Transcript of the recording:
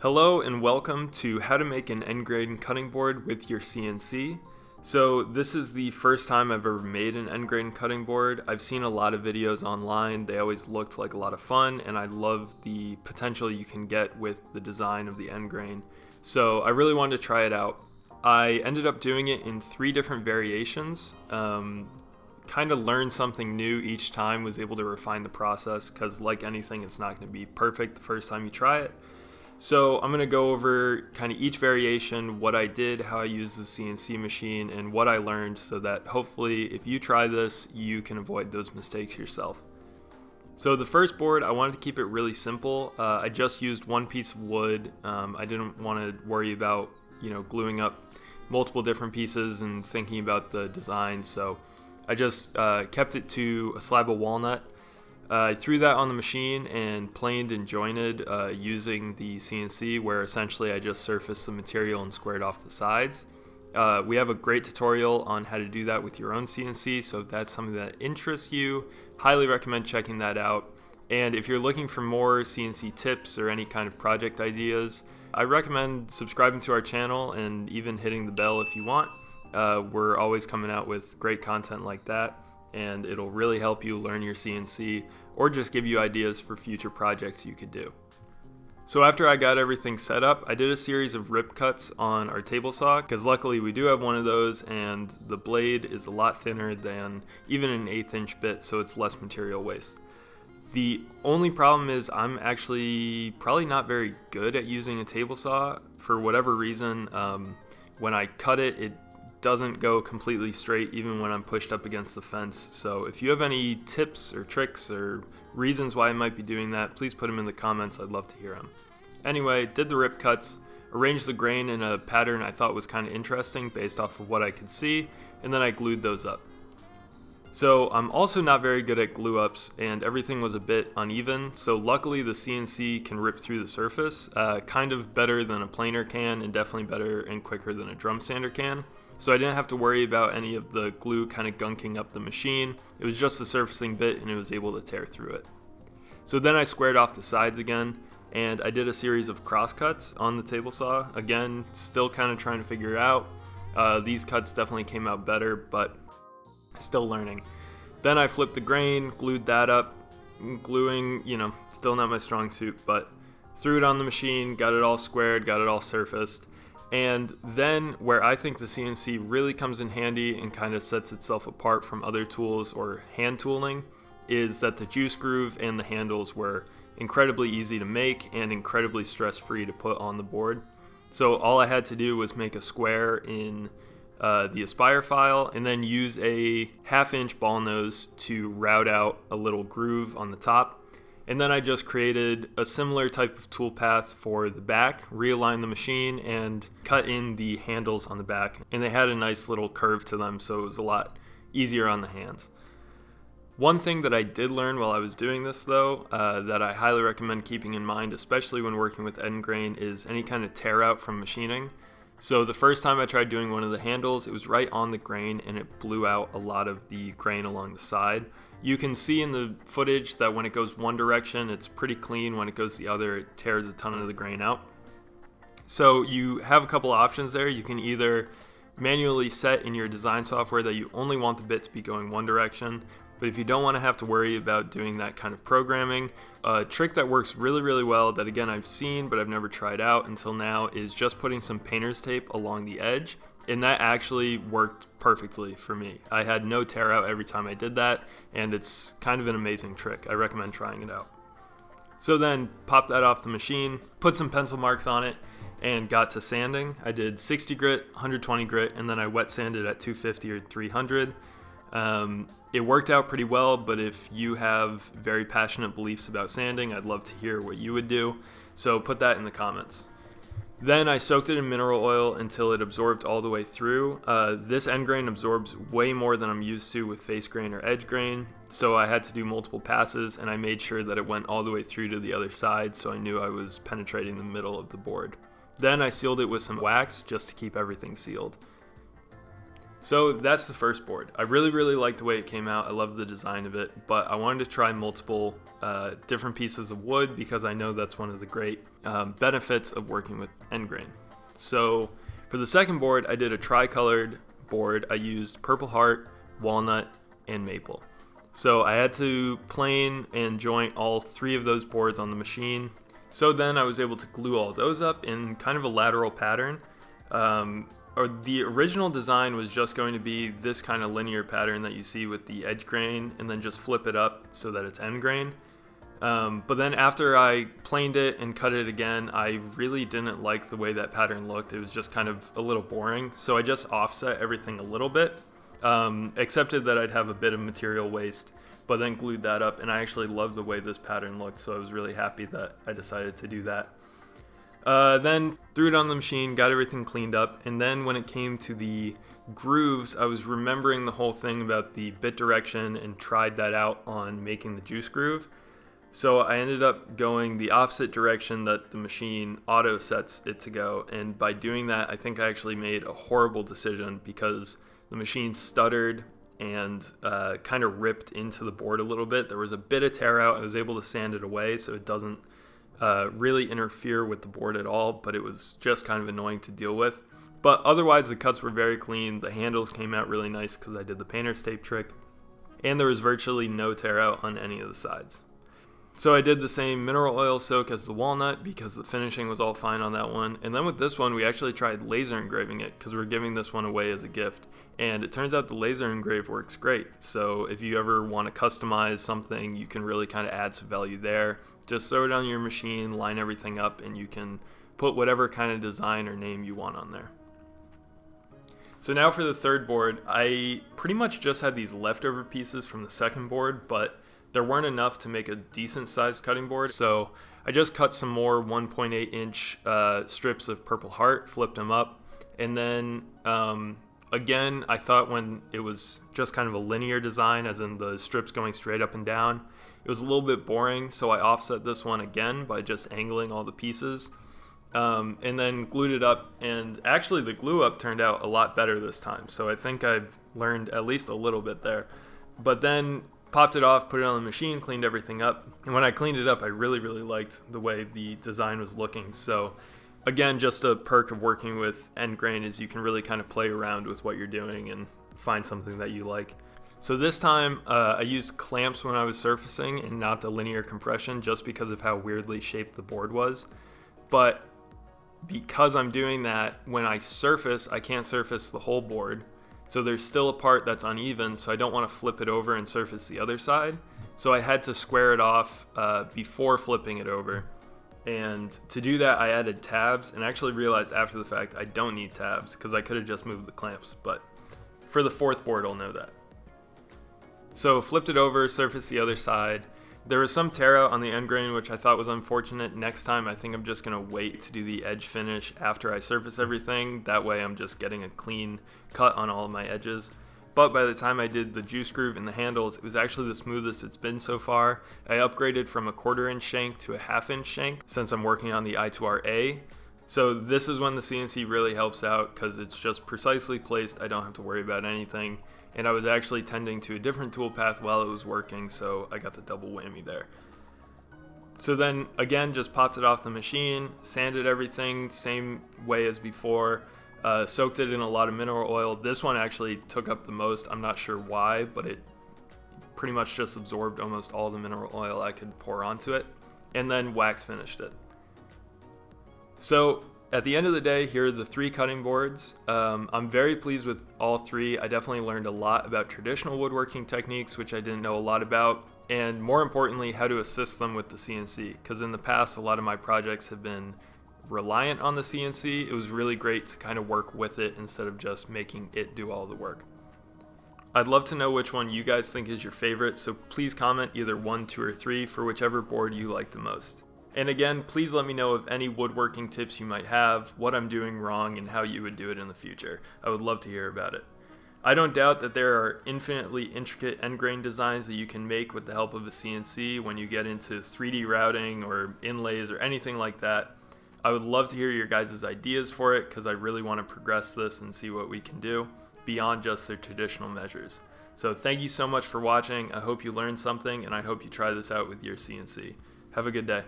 Hello and welcome to how to make an end grain cutting board with your CNC. So this is the first time I've ever made an end grain cutting board. I've seen a lot of videos online. They always looked like a lot of fun, and I love the potential you can get with the design of the end grain. So I really wanted to try it out. I ended up doing it in 3 different variations. Kind of learned something new each time, was able to refine the process because like anything, it's not going to be perfect the first time you try it. So I'm going to go over kind of each variation, what I did, how I used the CNC machine, and what I learned so that hopefully if you try this, you can avoid those mistakes yourself. So the first board, I wanted to keep it really simple. I just used one piece of wood. I didn't want to worry about, gluing up multiple different pieces and thinking about the design. So I just kept it to a slab of walnut. I threw that on the machine and planed and jointed using the CNC, where essentially I just surfaced the material and squared off the sides. We have a great tutorial on how to do that with your own CNC, so if that's something that interests you, highly recommend checking that out. And if you're looking for more CNC tips or any kind of project ideas, I recommend subscribing to our channel and even hitting the bell if you want. We're always coming out with great content like that, and it'll really help you learn your CNC or just give you ideas for future projects you could do. So after I got everything set up, I did a series of rip cuts on our table saw, because luckily we do have one of those, and the blade is a lot thinner than even an 1/8 inch bit, so it's less material waste. The only problem is I'm actually probably not very good at using a table saw. For whatever reason, when I cut it, it doesn't go completely straight even when I'm pushed up against the fence. So if you have any tips or tricks or reasons why I might be doing that, please put them in the comments. I'd love to hear them. Anyway, did the rip cuts, arranged the grain in a pattern I thought was kind of interesting based off of what I could see, and then I glued those up. So I'm also not very good at glue ups, and everything was a bit uneven, so luckily the CNC can rip through the surface, kind of better than a planer can, and definitely better and quicker than a drum sander can. So I didn't have to worry about any of the glue kind of gunking up the machine. It was just the surfacing bit, and it was able to tear through it. So then I squared off the sides again, and I did a series of cross cuts on the table saw. Again, still kind of trying to figure it out. These cuts definitely came out better, but still learning. Then I flipped the grain, glued that up. Gluing, still not my strong suit, but threw it on the machine, got it all squared, got it all surfaced. And then where I think the CNC really comes in handy and kind of sets itself apart from other tools or hand tooling is that the juice groove and the handles were incredibly easy to make and incredibly stress-free to put on the board. So all I had to do was make a square in the Aspire file and then use a 1/2 inch ball nose to route out a little groove on the top. And then I just created a similar type of toolpath for the back, realigned the machine, and cut in the handles on the back. And they had a nice little curve to them, so it was a lot easier on the hands. One thing that I did learn while I was doing this, though, that I highly recommend keeping in mind, especially when working with end grain, is any kind of tear out from machining. So the first time I tried doing one of the handles, it was right on the grain, and it blew out a lot of the grain along the side. You can see in the footage that when it goes one direction, it's pretty clean. When it goes the other, it tears a ton of the grain out. So you have a couple options there. You can either manually set in your design software that you only want the bit to be going one direction, but if you don't want to have to worry about doing that kind of programming, a trick that works really, really well that again I've seen but I've never tried out until now is just putting some painter's tape along the edge. And that actually worked perfectly for me. I had no tear out every time I did that, and it's kind of an amazing trick. I recommend trying it out. So then pop that off the machine, put some pencil marks on it, and got to sanding. I did 60 grit, 120 grit, and then I wet sanded at 250 or 300. It worked out pretty well, but if you have very passionate beliefs about sanding, I'd love to hear what you would do. So put that in the comments. Then I soaked it in mineral oil until it absorbed all the way through. This end grain absorbs way more than I'm used to with face grain or edge grain, so I had to do multiple passes, and I made sure that it went all the way through to the other side so I knew I was penetrating the middle of the board. Then I sealed it with some wax just to keep everything sealed. So that's the first board. I really liked the way it came out. I love the design of it, but I wanted to try multiple different pieces of wood because I know that's one of the great benefits of working with end grain. So for the second board, I did a tricolored board. I used Purple Heart, walnut, and maple. So I had to plane and joint all three of those boards on the machine. So then I was able to glue all those up in kind of a lateral pattern. Or the original design was just going to be this kind of linear pattern that you see with the edge grain, and then just flip it up so that it's end grain. But then after I planed it and cut it again, I really didn't like the way that pattern looked. It was just kind of a little boring. So I just offset everything a little bit, accepted that I'd have a bit of material waste, but then glued that up. And I actually loved the way this pattern looked, so I was really happy that I decided to do that. Then threw it on the machine, got everything cleaned up, and then when it came to the grooves, I was remembering the whole thing about the bit direction and tried that out on making the juice groove. So I ended up going the opposite direction that the machine auto sets it to go, and by doing that, I think I actually made a horrible decision because the machine stuttered and kind of ripped into the board a little bit. There was a bit of tear out. I was able to sand it away so it doesn't really interfere with the board at all, but it was just kind of annoying to deal with. But otherwise, the cuts were very clean. The handles came out really nice because I did the painter's tape trick, and there was virtually no tear out on any of the sides. So I did the same mineral oil soak as the walnut because the finishing was all fine on that one. And then with this one, we actually tried laser engraving it because we're giving this one away as a gift. And it turns out the laser engrave works great. So if you ever want to customize something, you can really kind of add some value there. Just throw it on your machine, line everything up, and you can put whatever kind of design or name you want on there. So now for the third board, I pretty much just had these leftover pieces from the second board, but there weren't enough to make a decent sized cutting board. So I just cut some more 1.8 inch strips of Purple Heart, flipped them up. And then again, I thought when it was just kind of a linear design, as in the strips going straight up and down, it was a little bit boring. So I offset this one again by just angling all the pieces. And then glued it up, and actually the glue up turned out a lot better this time. So I think I've learned at least a little bit there. But then popped it off, put it on the machine, cleaned everything up. And when I cleaned it up, I really liked the way the design was looking. So again, just a perk of working with end grain is you can really kind of play around with what you're doing and find something that you like. So this time I used clamps when I was surfacing and not the linear compression, just because of how weirdly shaped the board was. But because I'm doing that, when I surface, I can't surface the whole board. So there's still a part that's uneven, so I don't want to flip it over and surface the other side. So I had to square it off before flipping it over. And to do that, I added tabs, and actually realized after the fact I don't need tabs because I could have just moved the clamps. But for the fourth board, I'll know that. So flipped it over, surfaced the other side. There was some tear out on the end grain, which I thought was unfortunate. Next time, I think I'm just going to wait to do the edge finish after I surface everything. That way I'm just getting a clean cut on all of my edges. But by the time I did the juice groove and the handles, it was actually the smoothest it's been so far. I upgraded from a 1/4 inch shank to a 1/2 inch shank since I'm working on the I2RA. So this is when the CNC really helps out because it's just precisely placed. I don't have to worry about anything. And I was actually tending to a different tool path while it was working, so I got the double whammy there. So then, again, just popped it off the machine, sanded everything, same way as before, soaked it in a lot of mineral oil. This one actually took up the most. I'm not sure why, but it pretty much just absorbed almost all the mineral oil I could pour onto it, and then wax finished it. So at the end of the day, here are the 3 cutting boards. I'm very pleased with all 3. I definitely learned a lot about traditional woodworking techniques, which I didn't know a lot about, and more importantly, how to assist them with the CNC, because in the past, a lot of my projects have been reliant on the CNC. It was really great to kind of work with it instead of just making it do all the work. I'd love to know which one you guys think is your favorite, so please comment either 1, 2, or 3 for whichever board you like the most. And again, please let me know of any woodworking tips you might have, what I'm doing wrong, and how you would do it in the future. I would love to hear about it. I don't doubt that there are infinitely intricate end grain designs that you can make with the help of a CNC when you get into 3D routing or inlays or anything like that. I would love to hear your guys' ideas for it because I really want to progress this and see what we can do. beyond just their traditional measures. So thank you so much for watching. I hope you learned something, and I hope you try this out with your CNC. Have a good day.